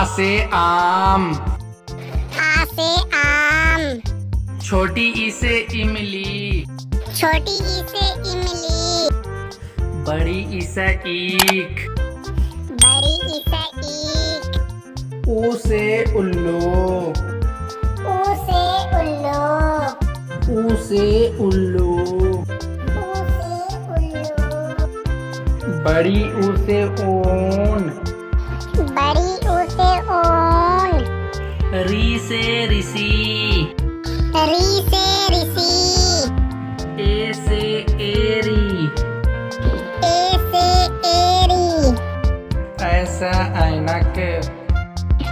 से आम। आ से आम। छोटी ई से इमली। छोटी ई से इमली। बड़ी ई से ईख। बड़ी ई से ईख। ऊ से उल्लू। ऊ से उल्लू। ऊ से उल्लू। ऊ से उल्लू। बड़ी ऊ से ऊन। बड़ी ऊ से ऊन। री से ऋषि। री से ऋषि। ए से एरी। ए से एरी। ऐसा ऐनक।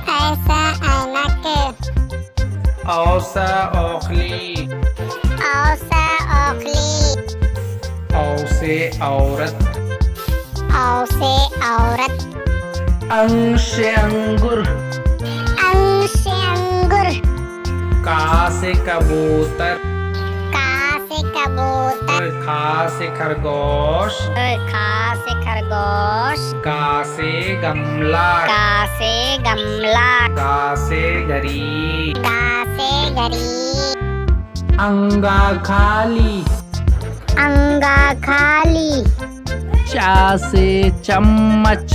ऐसा ऐनक। औसा औखली। औसा औखली। औ से औरत। औ से औरत। अंग से अंगुर। अंग से अंगुर। का से कबूतर। का से कबूतर। खा से खरगोश। खा से खरगोश। गा से गमला। गा से गमला। गा से घड़ी। गा से घड़ी। अंगा खाली। अंगा खाली। चा से चम्मच।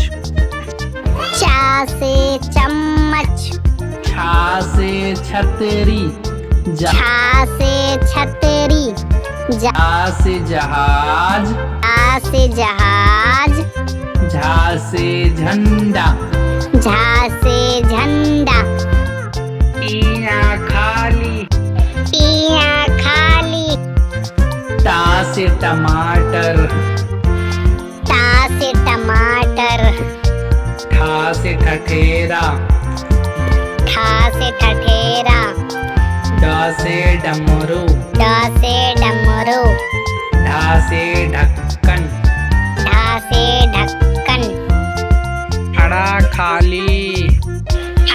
चा से चम्मच। छा से छतरी। छा से छतरी। जा से जहाज। जा से जहाज। झा से झंडा। झा से झंडा। इया खाली। इया खाली। टा से टमाटर। टा से टमाटर। ठा से ठठेरा। ठा से ठठेरा। ड से डमरू। ड से डमरू। ढा से ढक्कन। ढा से ढक्कन। अड़ा खाली।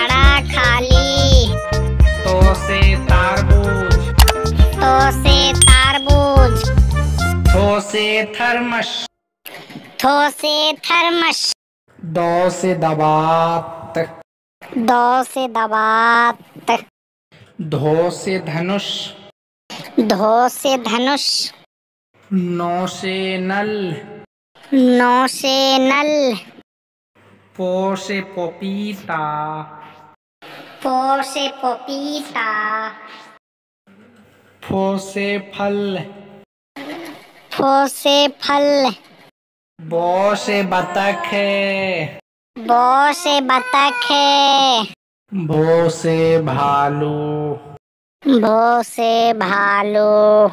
अड़ा खाली। तो से तारबूज। तो से तारबूज। थो से थर्मस। थो से थर्मस। दो से दबात। दो से दबात। धो से धनुष। धो से धनुष। नो से नल। नो से नल। पो से पपीता। पो से पपीता। फो से फल। फो से फल। बो से बतख। बो से बतख। भो से भालू। भो से भालू।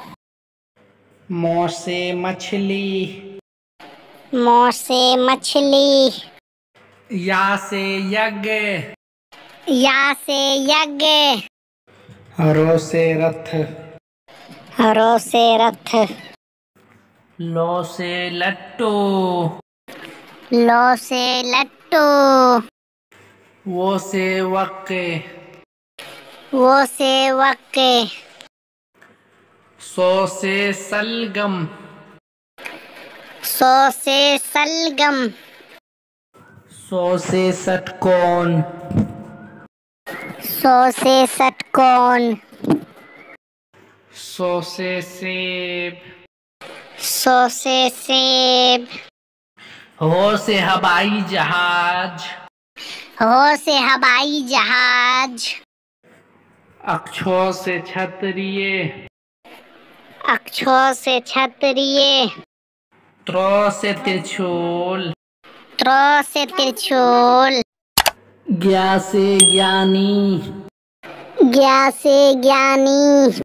मो से मछली। मो से मछली। या से यज्ञ। या से यज्ञ। रो से रथ। रो से रथ। लो से लट्टू। लो से लट्टू। वो से वक्के। वो से वक्के। सो से सलगम। सो से सलगम। सो से षटकोण। सो से षटकोण। सो से सेब। सो से सेब। हो से हवाई जहाज। हो से हवाई जहाज। अक्षो से छतरिये। अक्षो से छतरिये। त्रो से त्रिशूल। त्रो से त्रिशूल। ज्ञा से ज्ञानी। ज्ञा से ज्ञानी।